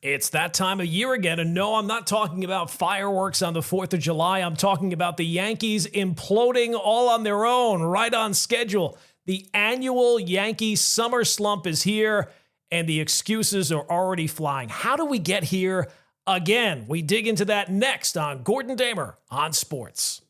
It's that time of year again, and no, I'm not talking about fireworks on the 4th of July. I'm talking about the Yankees imploding all on their own, right on schedule. The annual Yankees summer slump is here, and the excuses are already flying. How do we get here again? We dig into that next on Gordon Damer on Sports.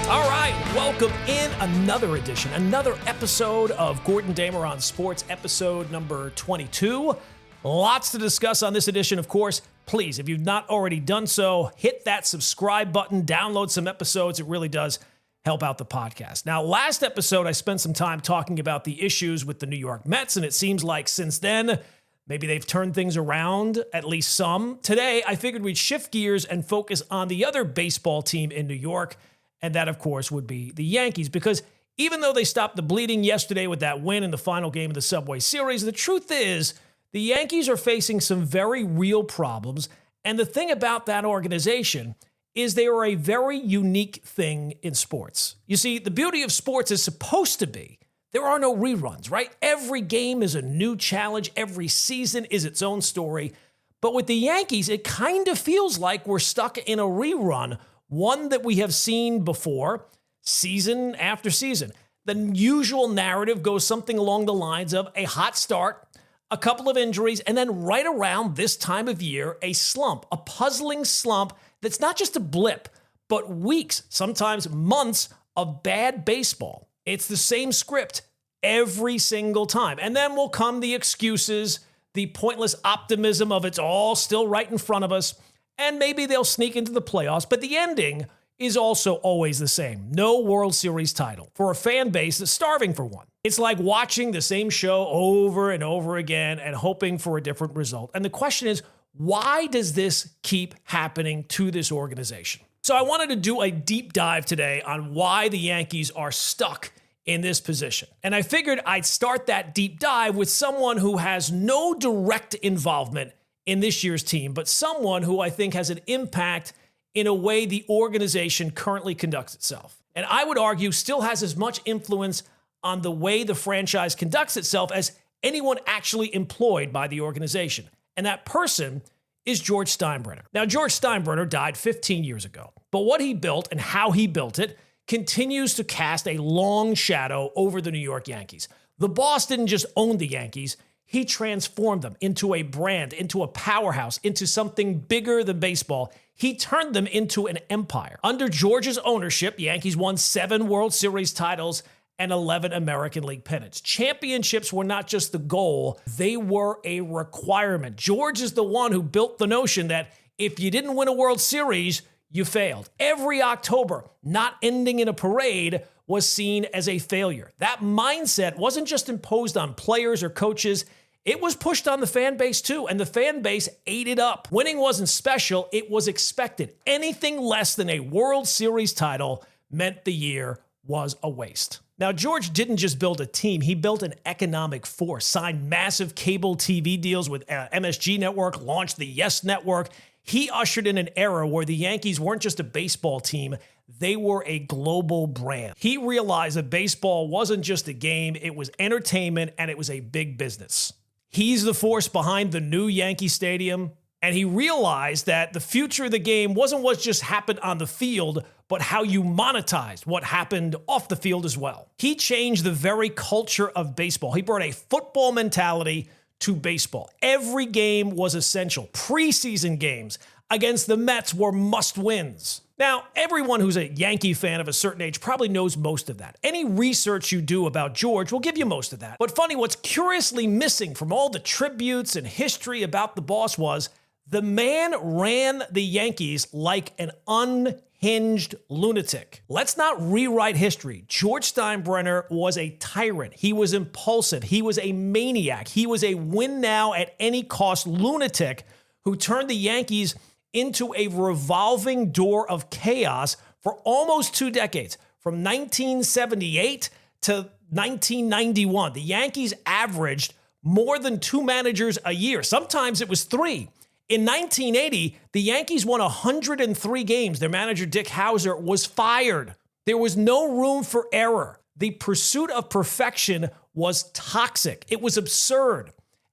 All right, welcome in another edition, another episode of Gordon Damer on Sports, episode number 22. Lots to discuss on this edition, of course. Please, if you've not already done so, hit that subscribe button, download some episodes. It really does help out the podcast. Now, last episode, I spent some time talking about the issues with the New York Mets, and it seems like since then, maybe they've turned things around, at least some. Today, I figured we'd shift gears and focus on the other baseball team in New York, and that, of course, would be the Yankees, because even though they stopped the bleeding yesterday with that win in the final game of the Subway Series, the truth is the Yankees are facing some very real problems. And the thing about that organization is they are a very unique thing in sports. You see, the beauty of sports is supposed to be there are no reruns, right? Every game is a new challenge. Every season is its own story. But with the Yankees, it kind of feels like we're stuck in a rerun, one that we have seen before, season after season. The usual narrative goes something along the lines of a hot start, a couple of injuries, and then right around this time of year, a slump, a puzzling slump that's not just a blip, but weeks, sometimes months of bad baseball. It's the same script every single time. And then will come the excuses, the pointless optimism of it's all still right in front of us, and maybe they'll sneak into the playoffs, but the ending is also always the same. No World Series title for a fan base that's starving for one. It's like watching the same show over and over again and hoping for a different result. And the question is, why does this keep happening to this organization? So I wanted to do a deep dive today on why the Yankees are stuck in this position. And I figured I'd start that deep dive with someone who has no direct involvement in this year's team, but someone who I think has an impact in a way the organization currently conducts itself. And I would argue still has as much influence on the way the franchise conducts itself as anyone actually employed by the organization. And that person is George Steinbrenner. Now, George Steinbrenner died 15 years ago, but what he built and how he built it continues to cast a long shadow over the New York Yankees. The boss didn't just own the Yankees, he transformed them into a brand, into a powerhouse, into something bigger than baseball. He turned them into an empire. Under George's ownership, the Yankees won 7 World Series titles and 11 American League pennants. Championships were not just the goal, they were a requirement. George is the one who built the notion that if you didn't win a World Series, you failed. Every October, not ending in a parade was seen as a failure. That mindset wasn't just imposed on players or coaches, it was pushed on the fan base too, and the fan base ate it up. Winning wasn't special, it was expected. Anything less than a World Series title meant the year was a waste. Now, George didn't just build a team, he built an economic force, signed massive cable TV deals with MSG Network, launched the Yes Network. He ushered in an era where the Yankees weren't just a baseball team, they were a global brand. He realized that baseball wasn't just a game, it was entertainment and it was a big business. He's the force behind the new Yankee Stadium, and he realized that the future of the game wasn't what just happened on the field, but how you monetized what happened off the field as well. He changed the very culture of baseball. He brought a football mentality to baseball. Every game was essential. Preseason games against the Mets were must-wins. Now, everyone who's a Yankee fan of a certain age probably knows most of that. Any research you do about George will give you most of that. But funny, what's curiously missing from all the tributes and history about the boss was the man ran the Yankees like an unhinged lunatic. Let's not rewrite history. George Steinbrenner was a tyrant. He was impulsive. He was a maniac. He was a win now at any cost lunatic who turned the Yankees into a revolving door of chaos for almost 2 decades. From 1978 to 1991, the Yankees averaged more than 2 managers a year. Sometimes it was 3. In 1980, the Yankees won 103 games. Their manager, Dick Howser, was fired. There was no room for error. The pursuit of perfection was toxic. It was absurd.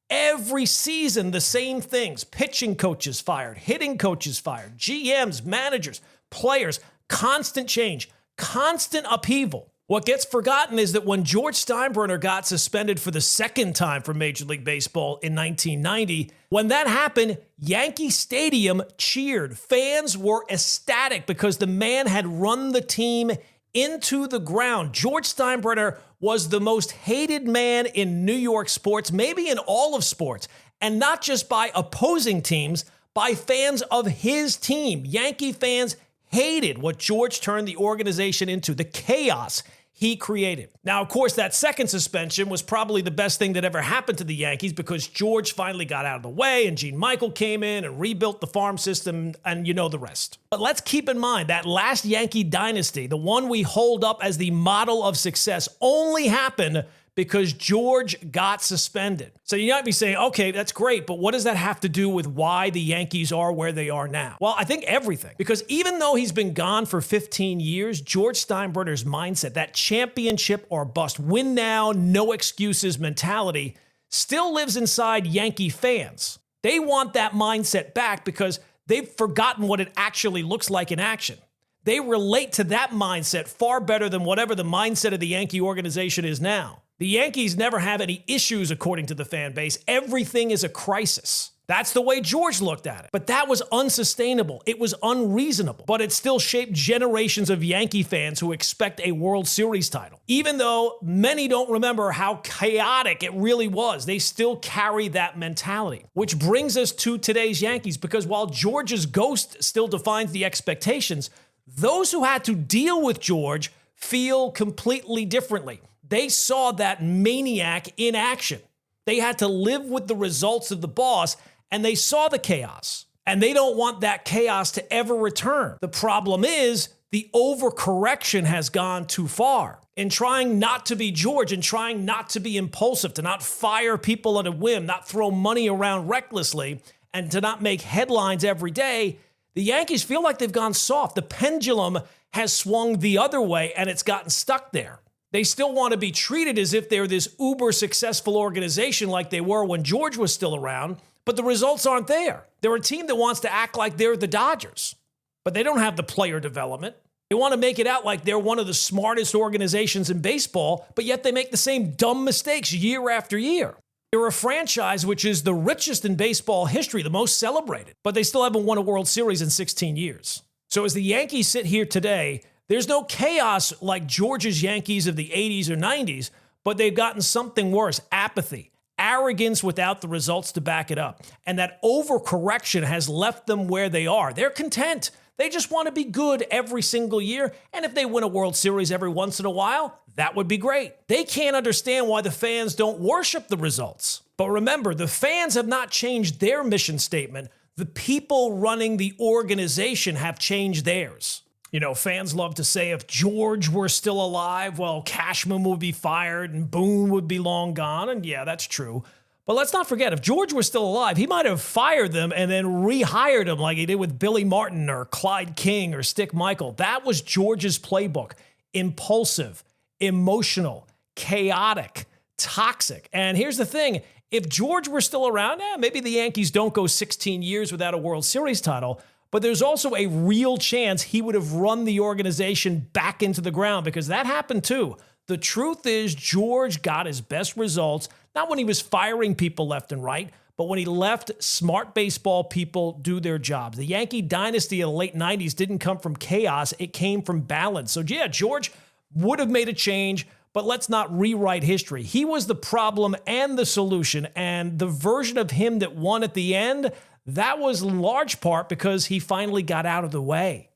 Every season, the same things. Pitching coaches fired, hitting coaches fired, GMs, managers, players, constant change, constant upheaval. What gets forgotten is that when George Steinbrenner got suspended for the second time from Major League Baseball in 1990, when that happened, Yankee Stadium cheered. Fans were ecstatic because the man had run the team into the ground. George Steinbrenner was the most hated man in New York sports, maybe in all of sports, and not just by opposing teams, by fans of his team. Yankee fans hated what George turned the organization into, the chaos he created. Now, of course, that second suspension was probably the best thing that ever happened to the Yankees because George finally got out of the way and Gene Michael came in and rebuilt the farm system, and you know the rest. But let's keep in mind that last Yankee dynasty, the one we hold up as the model of success, only happened because George got suspended. So you might be saying, okay, that's great, but what does that have to do with why the Yankees are where they are now? Well, I think everything. Because even though he's been gone for 15 years, George Steinbrenner's mindset, that championship or bust, win now, no excuses mentality, still lives inside Yankee fans. They want that mindset back because they've forgotten what it actually looks like in action. They relate to that mindset far better than whatever the mindset of the Yankee organization is now. The Yankees never have any issues, according to the fan base. Everything is a crisis. That's the way George looked at it. But that was unsustainable. It was unreasonable. But it still shaped generations of Yankee fans who expect a World Series title. Even though many don't remember how chaotic it really was, they still carry that mentality. Which brings us to today's Yankees, because while George's ghost still defines the expectations, those who had to deal with George feel completely differently. They saw that maniac in action. They had to live with the results of the boss, and they saw the chaos. And they don't want that chaos to ever return. The problem is the overcorrection has gone too far. In trying not to be George, and trying not to be impulsive, to not fire people on a whim, not throw money around recklessly, and to not make headlines every day, the Yankees feel like they've gone soft. The pendulum has swung the other way, and it's gotten stuck there. They still want to be treated as if they're this uber successful organization like they were when George was still around, but the results aren't there. They're a team that wants to act like they're the Dodgers, but they don't have the player development. They want to make it out like they're one of the smartest organizations in baseball, but yet they make the same dumb mistakes year after year. They're a franchise which is the richest in baseball history, the most celebrated, but they still haven't won a World Series in 16 years. So as the Yankees sit here today, there's no chaos like George's Yankees of the 80s or 90s, but they've gotten something worse: apathy, arrogance without the results to back it up. And that overcorrection has left them where they are. They're content. They just want to be good every single year. And if they win a World Series every once in a while, that would be great. They can't understand why the fans don't worship the results. But remember, the fans have not changed their mission statement. The people running the organization have changed theirs. You know, fans love to say if George were still alive, well, Cashman would be fired and Boone would be long gone. And yeah, that's true. But let's not forget, if George were still alive, he might have fired them and then rehired them like he did with Billy Martin or Clyde King or Stick Michael. That was George's playbook: impulsive, emotional, chaotic, toxic. And here's the thing. If George were still around, maybe the Yankees don't go 16 years without a World Series title. But there's also a real chance he would have run the organization back into the ground, because that happened too. The truth is, George got his best results, not when he was firing people left and right, but when he left smart baseball people do their jobs. The Yankee dynasty of the late 90s didn't come from chaos. It came from balance. So yeah, George would have made a change, but let's not rewrite history. He was the problem and the solution, and the version of him that won at the end, that was in large part because he finally got out of the way.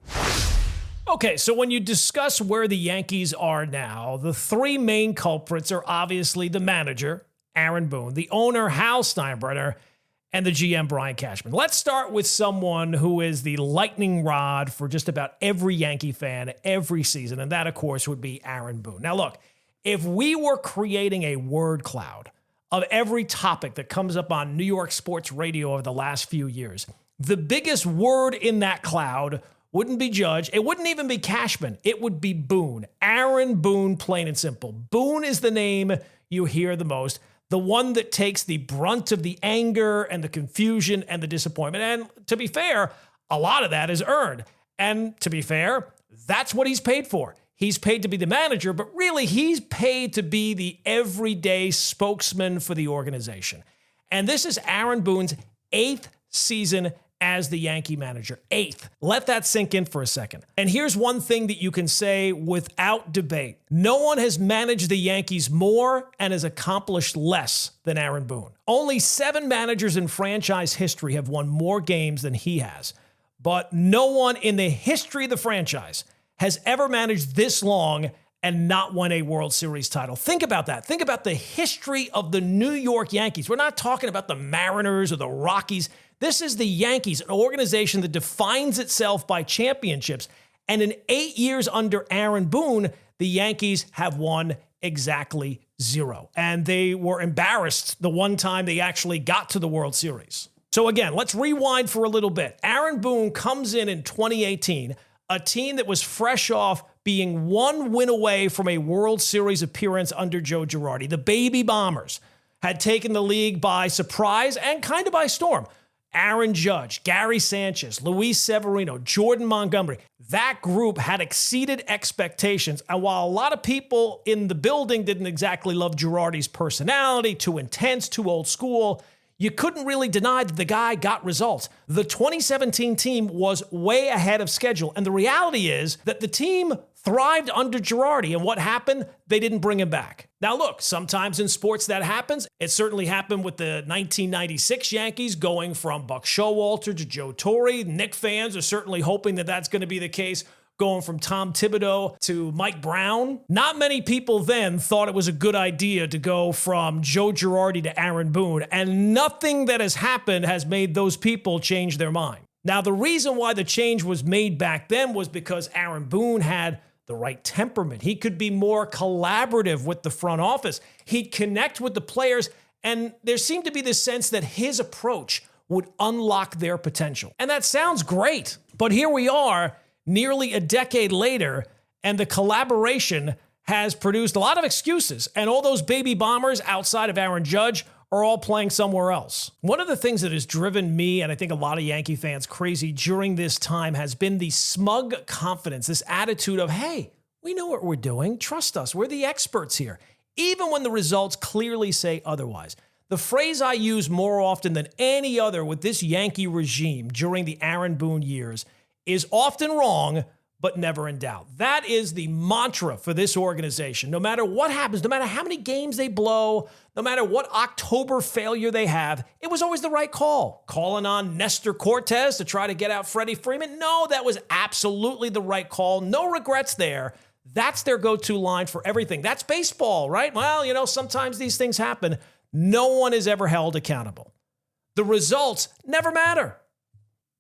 Okay, so when you discuss where the Yankees are now, the three main culprits are obviously the manager, Aaron Boone, the owner, Hal Steinbrenner, and the GM, Brian Cashman. Let's start with someone who is the lightning rod for just about every Yankee fan every season, and that, of course, would be Aaron Boone. Now, look, if we were creating a word cloud of every topic that comes up on New York sports radio over the last few years, the biggest word in that cloud wouldn't be Judge. It wouldn't even be Cashman. It would be Boone. Aaron Boone, plain and simple. Boone is the name you hear the most, the one that takes the brunt of the anger and the confusion and the disappointment. And to be fair, a lot of that is earned. And to be fair, that's what he's paid for. He's paid to be the manager, but really he's paid to be the everyday spokesman for the organization. And this is Aaron Boone's 8th season as the Yankee manager. 8th. Let that sink in for a second. And here's one thing that you can say without debate. No one has managed the Yankees more and has accomplished less than Aaron Boone. Only 7 managers in franchise history have won more games than he has. But no one in the history of the franchise has ever managed this long and not won a World Series title. Think about that. Think about the history of the New York Yankees. We're not talking about the Mariners or the Rockies. This is the Yankees, an organization that defines itself by championships. And in 8 years under Aaron Boone, the Yankees have won exactly 0. And they were embarrassed the one time they actually got to the World Series. So again, let's rewind for a little bit. Aaron Boone comes in 2018, a team that was fresh off being 1 win away from a World Series appearance under Joe Girardi. The Baby Bombers had taken the league by surprise and kind of by storm. Aaron Judge, Gary Sanchez, Luis Severino, Jordan Montgomery. That group had exceeded expectations. And while a lot of people in the building didn't exactly love Girardi's personality, too intense, too old school, you couldn't really deny that the guy got results. The 2017 team was way ahead of schedule. And the reality is that the team thrived under Girardi. And what happened? They didn't bring him back. Now, look, sometimes in sports that happens. It certainly happened with the 1996 Yankees going from Buck Showalter to Joe Torre. Knick fans are certainly hoping that that's going to be the case going from Tom Thibodeau to Mike Brown. Not many people then thought it was a good idea to go from Joe Girardi to Aaron Boone, and nothing that has happened has made those people change their mind. Now, the reason why the change was made back then was because Aaron Boone had the right temperament. He could be more collaborative with the front office. He'd connect with the players, and there seemed to be this sense that his approach would unlock their potential. And that sounds great, but here we are, nearly a decade later, and the collaboration has produced a lot of excuses, and all those baby bombers outside of Aaron Judge are all playing somewhere else. One of the things that has driven me, and I think a lot of Yankee fans, crazy during this time has been the smug confidence, this attitude of, hey, we know what we're doing. Trust us. We're the experts here. Even when the results clearly say otherwise. The phrase I use more often than any other with this Yankee regime during the Aaron Boone years is often wrong, but never in doubt. That is the mantra for this organization. No matter what happens, no matter how many games they blow, no matter what October failure they have, it was always the right call. Calling on Nestor Cortez to try to get out Freddie Freeman? No, that was absolutely the right call. No regrets there. That's their go-to line for everything. That's baseball, right? Well, sometimes these things happen. No one is ever held accountable. The results never matter.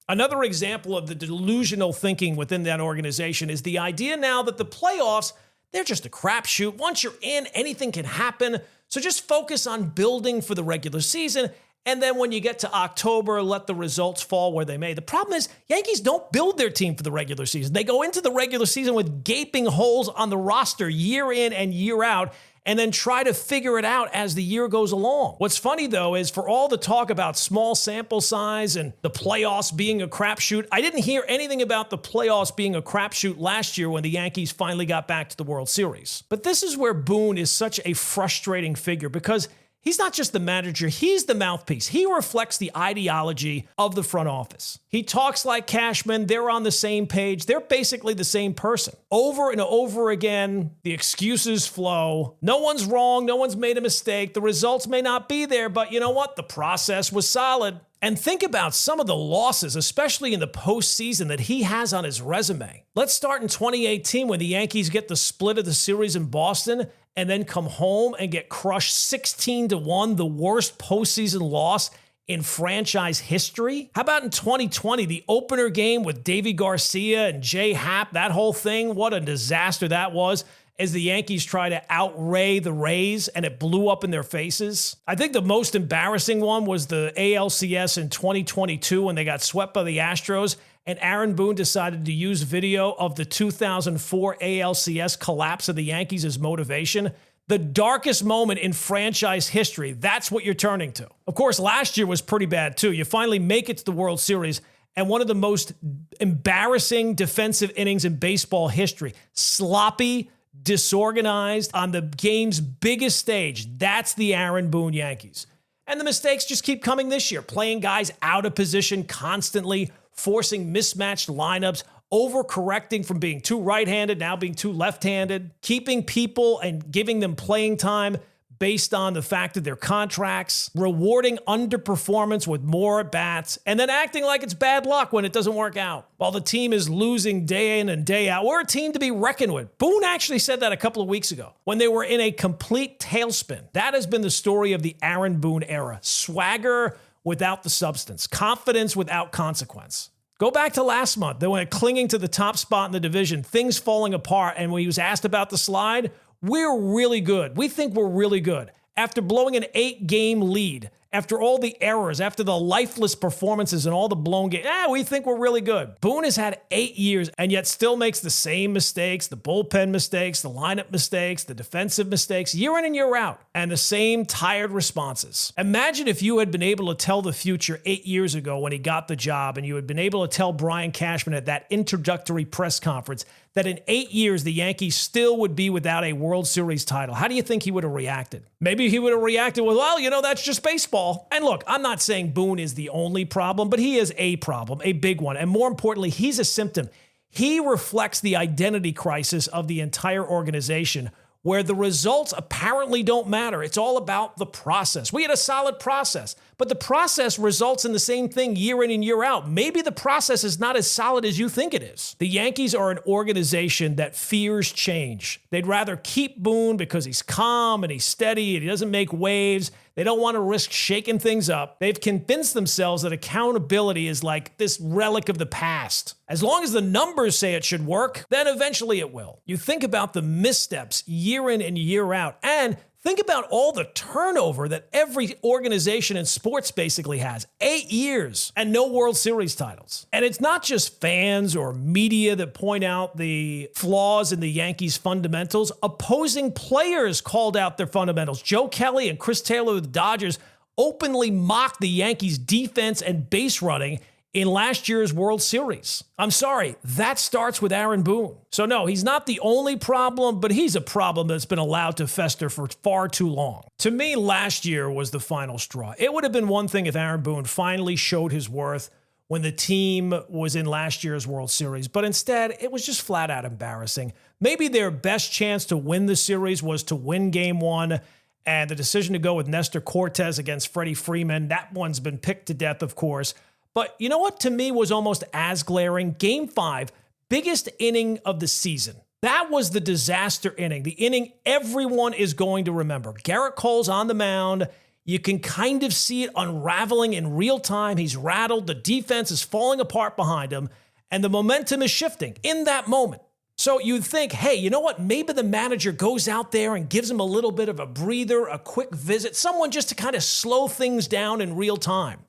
Another example of the delusional thinking within that organization is the idea now that the playoffs, they're just a crapshoot. Once you're in, anything can happen. So just focus on building for the regular season. And then when you get to October, let the results fall where they may. The problem is Yankees don't build their team for the regular season. They go into the regular season with gaping holes on the roster year in and year out, and then try to figure it out as the year goes along. What's funny, though, is for all the talk about small sample size and the playoffs being a crapshoot, I didn't hear anything about the playoffs being a crapshoot last year when the Yankees finally got back to the World Series. But this is where Boone is such a frustrating figure because he's not just the manager, he's the mouthpiece. He reflects the ideology of the front office. He talks like Cashman, they're on the same page, they're basically the same person. Over and over again, the excuses flow. No one's wrong, no one's made a mistake, the results may not be there, but you know what? The process was solid. And think about some of the losses, especially in the postseason, that he has on his resume. Let's start in 2018 when the Yankees get the split of the series in Boston and then come home and get crushed 16-1, the worst postseason loss in franchise history. How about in 2020, the opener game with Davy Garcia and Jay Happ, that whole thing, what a disaster that was as the Yankees try to outray the Rays and it blew up in their faces. I think the most embarrassing one was the ALCS in 2022 when they got swept by the Astros and Aaron Boone decided to use video of the 2004 ALCS collapse of the Yankees as motivation, the darkest moment in franchise history, that's what you're turning to. Of course, last year was pretty bad too. You finally make it to the World Series, and one of the most embarrassing defensive innings in baseball history. Sloppy, disorganized on the game's biggest stage. That's the Aaron Boone Yankees. And the mistakes just keep coming this year, playing guys out of position constantly, forcing mismatched lineups, overcorrecting from being too right-handed, now being too left-handed, keeping people and giving them playing time based on the fact of their contracts, rewarding underperformance with more at-bats, and then acting like it's bad luck when it doesn't work out. While the team is losing day in and day out, we're a team to be reckoned with. Boone actually said that a couple of weeks ago when they were in a complete tailspin. That has been the story of the Aaron Boone era. Swagger without the substance, confidence without consequence. Go back to last month. They went clinging to the top spot in the division, things falling apart, and when he was asked about the slide, we're really good. We think we're really good. After blowing an 8-game lead, after all the errors, after the lifeless performances and all the blown games, we think we're really good. Boone has had 8 years and yet still makes the same mistakes, the bullpen mistakes, the lineup mistakes, the defensive mistakes, year in and year out, and the same tired responses. Imagine if you had been able to tell the future 8 years ago when he got the job, and you had been able to tell Brian Cashman at that introductory press conference that in 8 years, the Yankees still would be without a World Series title. How do you think he would have reacted? Maybe he would have reacted with, well, that's just baseball. And look, I'm not saying Boone is the only problem, but he is a problem, a big one. And more importantly, he's a symptom. He reflects the identity crisis of the entire organization, where the results apparently don't matter. It's all about the process. We had a solid process, but the process results in the same thing year in and year out. Maybe the process is not as solid as you think it is. The Yankees are an organization that fears change. They'd rather keep Boone because he's calm and he's steady and he doesn't make waves. They don't want to risk shaking things up. They've convinced themselves that accountability is like this relic of the past. As long as the numbers say it should work, then eventually it will. You think about the missteps year in and year out, and think about all the turnover that every organization in sports basically has. 8 years and no World Series titles. And it's not just fans or media that point out the flaws in the Yankees' fundamentals. Opposing players called out their fundamentals. Joe Kelly and Chris Taylor of the Dodgers openly mocked the Yankees' defense and base running in last year's World Series. I'm sorry, that starts with Aaron Boone. So no, he's not the only problem, but he's a problem that's been allowed to fester for far too long. To me, last year was the final straw. It would have been one thing if Aaron Boone finally showed his worth when the team was in last year's World Series, but instead, it was just flat out embarrassing. Maybe their best chance to win the series was to win Game 1, and the decision to go with Nestor Cortes against Freddie Freeman, that one's been picked to death, of course. But you know what to me was almost as glaring? Game 5, biggest inning of the season. That was the disaster inning, the inning everyone is going to remember. Garrett Cole's on the mound. You can kind of see it unraveling in real time. He's rattled. The defense is falling apart behind him, and the momentum is shifting in that moment. So you'd think, hey, you know what? Maybe the manager goes out there and gives him a little bit of a breather, a quick visit, someone just to kind of slow things down in real time.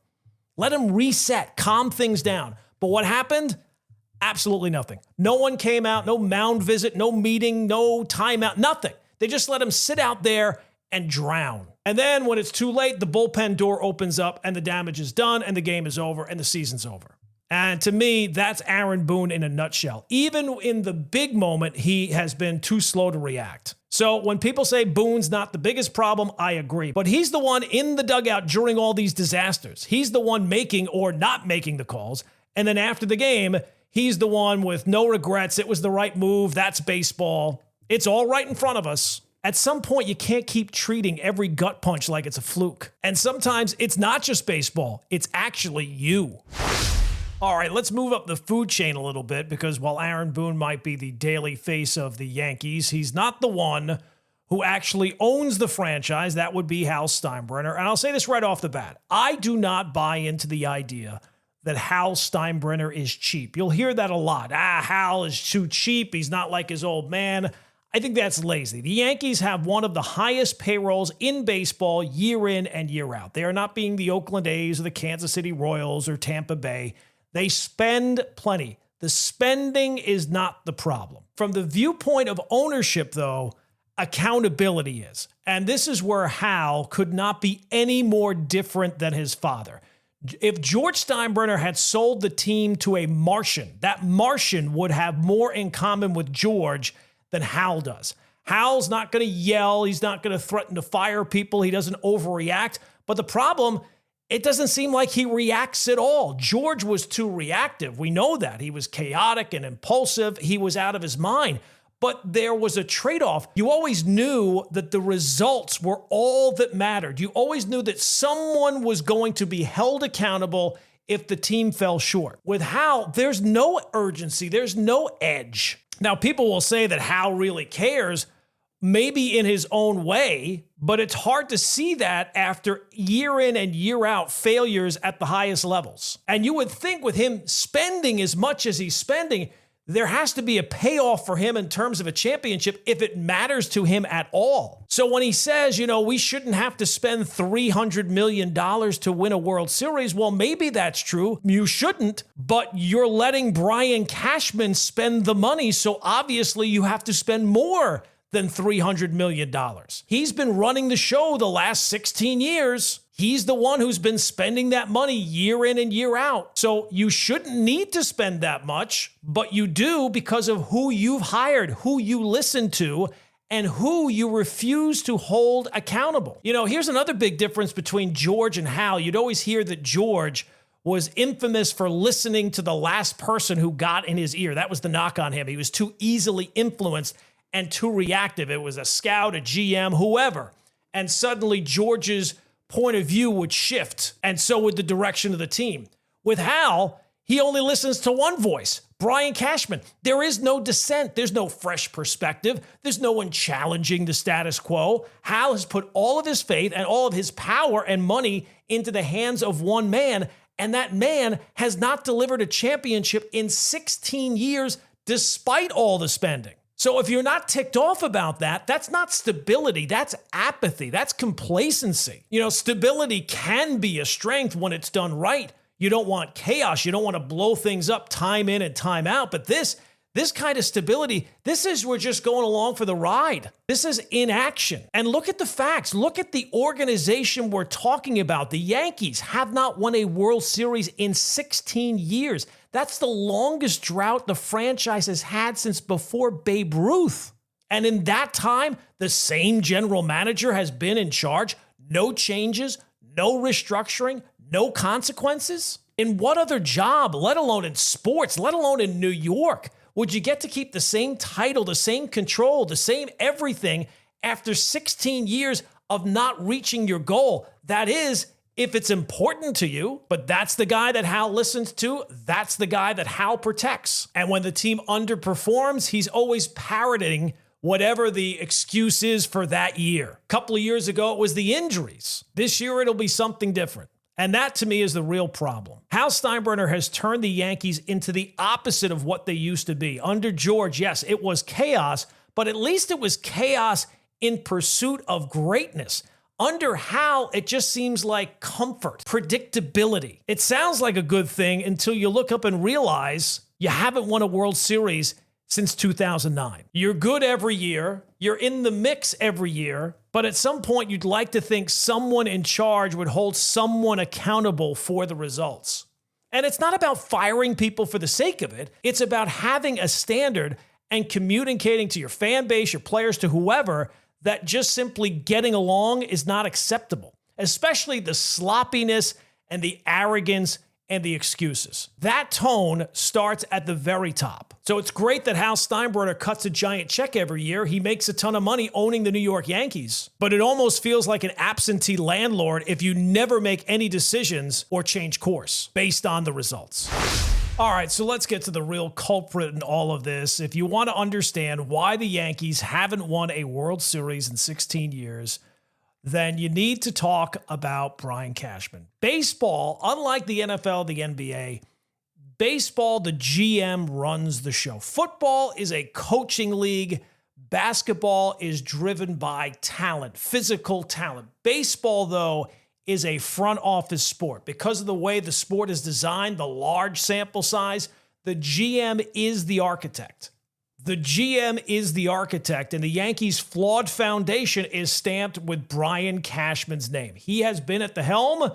Let him reset, calm things down. But what happened? Absolutely nothing. No one came out, no mound visit, no meeting, no timeout, nothing. They just let him sit out there and drown. And then when it's too late, the bullpen door opens up and the damage is done and the game is over and the season's over. And to me, that's Aaron Boone in a nutshell. Even in the big moment, he has been too slow to react. So when people say Boone's not the biggest problem, I agree. But he's the one in the dugout during all these disasters. He's the one making or not making the calls. And then after the game, he's the one with no regrets. It was the right move. That's baseball. It's all right in front of us. At some point, you can't keep treating every gut punch like it's a fluke. And sometimes it's not just baseball. It's actually you. All right, let's move up the food chain a little bit, because while Aaron Boone might be the daily face of the Yankees, he's not the one who actually owns the franchise. That would be Hal Steinbrenner. And I'll say this right off the bat. I do not buy into the idea that Hal Steinbrenner is cheap. You'll hear that a lot. Hal is too cheap. He's not like his old man. I think that's lazy. The Yankees have one of the highest payrolls in baseball year in and year out. They are not being the Oakland A's or the Kansas City Royals or Tampa Bay. They spend plenty. The spending is not the problem. From the viewpoint of ownership, though, accountability is. And this is where Hal could not be any more different than his father. If George Steinbrenner had sold the team to a Martian, that Martian would have more in common with George than Hal does. Hal's not going to yell. He's not going to threaten to fire people. He doesn't overreact. But the problem, it doesn't seem like he reacts at all. George was too reactive. We know that. He was chaotic and impulsive. He was out of his mind. But there was a trade-off. You always knew that the results were all that mattered. You always knew that someone was going to be held accountable if the team fell short. With Hal, there's no urgency. There's no edge. Now, people will say that Hal really cares, maybe in his own way, but it's hard to see that after year in and year out failures at the highest levels. And you would think with him spending as much as he's spending, there has to be a payoff for him in terms of a championship if it matters to him at all. So when he says, we shouldn't have to spend $300 million to win a World Series, well, maybe that's true. You shouldn't, but you're letting Brian Cashman spend the money, so obviously you have to spend more than $300 million. He's been running the show the last 16 years. He's the one who's been spending that money year in and year out. So you shouldn't need to spend that much, but you do because of who you've hired, who you listen to, and who you refuse to hold accountable. Here's another big difference between George and Hal. You'd always hear that George was infamous for listening to the last person who got in his ear. That was the knock on him. He was too easily influenced and too reactive. It was a scout, a GM, whoever. And suddenly George's point of view would shift, and so would the direction of the team. With Hal, he only listens to one voice, Brian Cashman. There is no dissent. There's no fresh perspective. There's no one challenging the status quo. Hal has put all of his faith and all of his power and money into the hands of one man, and that man has not delivered a championship in 16 years despite all the spending. So if you're not ticked off about that, that's not stability, that's apathy, that's complacency. Stability can be a strength when it's done right. You don't want chaos, you don't want to blow things up time in and time out, but this kind of stability, we're just going along for the ride. This is inaction. And look at the facts. Look at the organization we're talking about. The Yankees have not won a World Series in 16 years. That's the longest drought the franchise has had since before Babe Ruth. And in that time, the same general manager has been in charge. No changes, no restructuring, no consequences. In what other job, let alone in sports, let alone in New York, would you get to keep the same title, the same control, the same everything after 16 years of not reaching your goal? That is, if it's important to you, but that's the guy that Hal listens to. That's the guy that Hal protects. And when the team underperforms, he's always parroting whatever the excuse is for that year. A couple of years ago, it was the injuries. This year, it'll be something different. And that, to me, is the real problem. Hal Steinbrenner has turned the Yankees into the opposite of what they used to be. Under George, yes, it was chaos, but at least it was chaos in pursuit of greatness. Under Hal, it just seems like comfort, predictability. It sounds like a good thing until you look up and realize you haven't won a World Series since 2009. You're good every year. You're in the mix every year. But at some point, you'd like to think someone in charge would hold someone accountable for the results. And it's not about firing people for the sake of it. It's about having a standard and communicating to your fan base, your players, to whoever, that just simply getting along is not acceptable, especially the sloppiness and the arrogance and the excuses. That tone starts at the very top. So it's great that Hal Steinbrenner cuts a giant check every year. He makes a ton of money owning the New York Yankees, but it almost feels like an absentee landlord if you never make any decisions or change course based on the results. All right, so let's get to the real culprit in all of this. If you want to understand why the Yankees haven't won a World Series in 16 years, then you need to talk about Brian Cashman. Baseball, unlike the NFL, the NBA, baseball, the GM runs the show. Football is a coaching league. Basketball is driven by talent, physical talent. Baseball, though, is a front office sport. Because of the way the sport is designed, the large sample size, the GM is the architect. The GM is the architect, and the Yankees' flawed foundation is stamped with Brian Cashman's name. He has been at the helm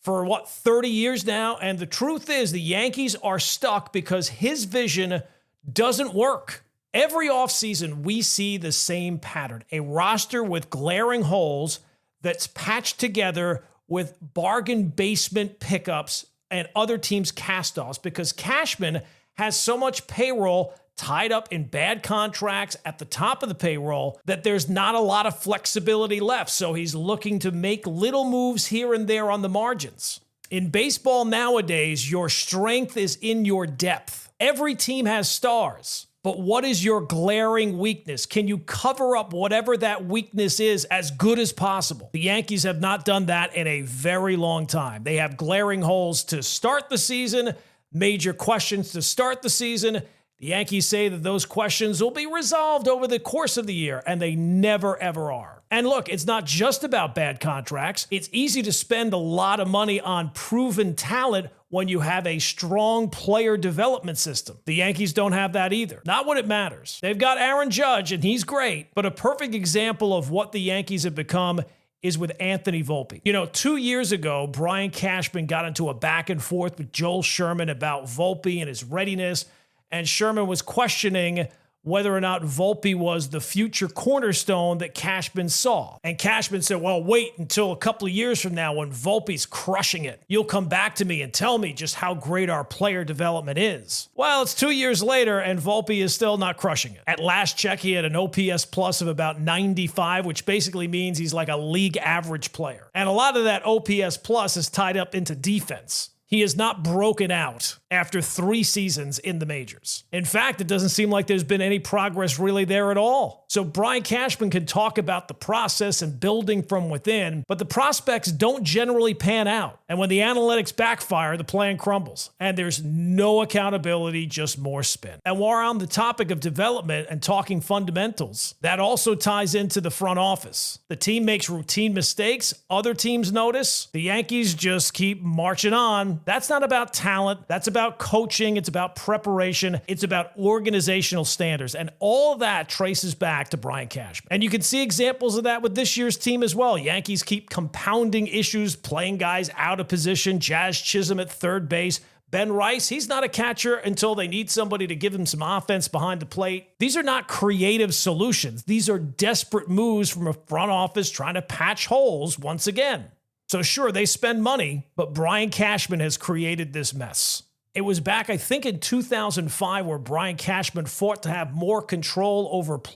for, 30 years now, and the truth is the Yankees are stuck because his vision doesn't work. Every offseason, we see the same pattern, a roster with glaring holes that's patched together with bargain basement pickups and other teams' cast-offs because Cashman has so much payroll tied up in bad contracts at the top of the payroll that there's not a lot of flexibility left. So he's looking to make little moves here and there on the margins. In baseball nowadays, your strength is in your depth. Every team has stars. But what is your glaring weakness? Can you cover up whatever that weakness is as good as possible? The Yankees have not done that in a very long time. They have glaring holes to start the season, major questions to start the season. The Yankees say that those questions will be resolved over the course of the year, and they never, ever are. And look, it's not just about bad contracts. It's easy to spend a lot of money on proven talent when you have a strong player development system. The Yankees don't have that either. Not when it matters. They've got Aaron Judge, and he's great, but a perfect example of what the Yankees have become is with Anthony Volpe. 2 years ago, Brian Cashman got into a back and forth with Joel Sherman about Volpe and his readiness, and Sherman was questioning whether or not Volpe was the future cornerstone that Cashman saw. And Cashman said, well, wait until a couple of years from now when Volpe's crushing it. You'll come back to me and tell me just how great our player development is. Well, it's 2 years later and Volpe is still not crushing it. At last check, he had an OPS plus of about 95, which basically means he's like a league average player. And a lot of that OPS plus is tied up into defense. He is not broken out after 3 seasons in the majors. In fact, it doesn't seem like there's been any progress really there at all. So Brian Cashman can talk about the process and building from within, but the prospects don't generally pan out. And when the analytics backfire, the plan crumbles. And there's no accountability, just more spin. And while we're on the topic of development and talking fundamentals, that also ties into the front office. The team makes routine mistakes. Other teams notice. The Yankees just keep marching on. That's not about talent. That's about coaching. It's about preparation. It's about organizational standards. And all of that traces back to Brian Cashman. And you can see examples of that with this year's team as well. Yankees keep compounding issues, playing guys out of position. Jazz Chisholm at third base. Ben Rice, he's not a catcher until they need somebody to give him some offense behind the plate. These are not creative solutions. These are desperate moves from a front office trying to patch holes once again. So sure, they spend money, but Brian Cashman has created this mess. It was back, I think, in 2005 where Brian Cashman fought to have more control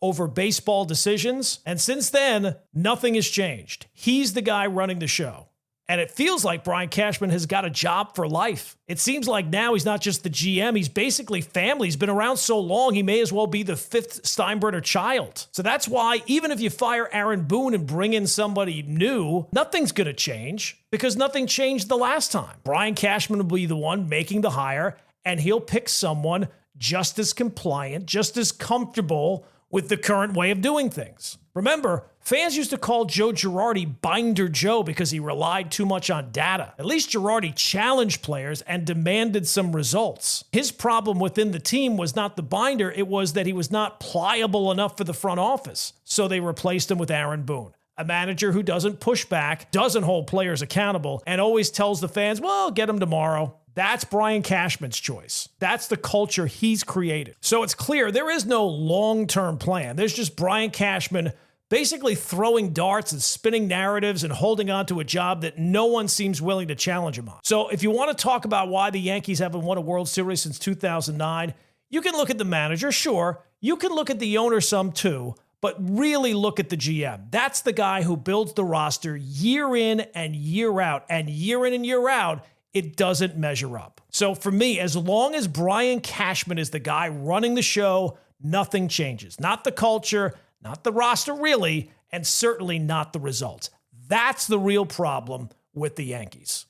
over baseball decisions. And since then, nothing has changed. He's the guy running the show. And it feels like Brian Cashman has got a job for life. It seems like now he's not just the GM, he's basically family. He's been around so long, he may as well be the 5th Steinbrenner child. So that's why even if you fire Aaron Boone and bring in somebody new, nothing's going to change because nothing changed the last time. Brian Cashman will be the one making the hire, and he'll pick someone just as compliant, just as comfortable with the current way of doing things. Remember, fans used to call Joe Girardi Binder Joe because he relied too much on data. At least Girardi challenged players and demanded some results. His problem within the team was not the binder, it was that he was not pliable enough for the front office. So they replaced him with Aaron Boone, a manager who doesn't push back, doesn't hold players accountable, and always tells the fans, well, get him tomorrow. That's Brian Cashman's choice. That's the culture he's created. So it's clear there is no long-term plan. There's just Brian Cashman basically throwing darts and spinning narratives and holding on to a job that no one seems willing to challenge him on. So if you want to talk about why the Yankees haven't won a World Series since 2009, you can look at the manager, sure. You can look at the owner some too, but really look at the GM. That's the guy who builds the roster year in and year out, and year in and year out, it doesn't measure up. So for me, as long as Brian Cashman is the guy running the show, nothing changes. Not the culture, not the roster really, and certainly not the results. That's the real problem with the Yankees.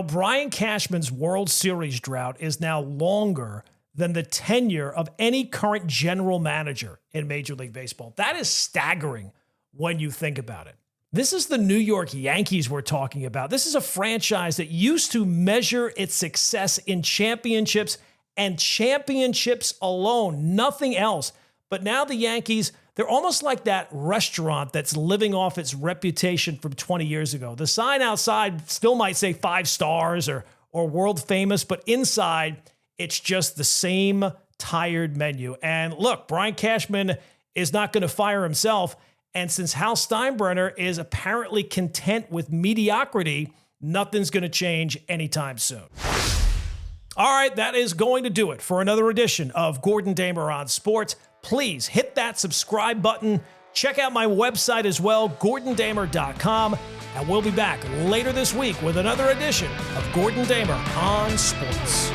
Brian Cashman's World Series drought is now longer than the tenure of any current general manager in Major League Baseball. That is staggering when you think about it. This is the New York Yankees we're talking about. This is a franchise that used to measure its success in championships and championships alone, nothing else. But now the Yankees, they're almost like that restaurant that's living off its reputation from 20 years ago. The sign outside still might say 5 stars or world famous, but inside it's just the same tired menu. And look, Brian Cashman is not going to fire himself. And since Steinbrenner is apparently content with mediocrity, nothing's going to change anytime soon. All right, that is going to do it for another edition of Gordon Damer on Sports. Please hit that subscribe button. Check out my website as well, gordondamer.com. And we'll be back later this week with another edition of Gordon Damer on Sports.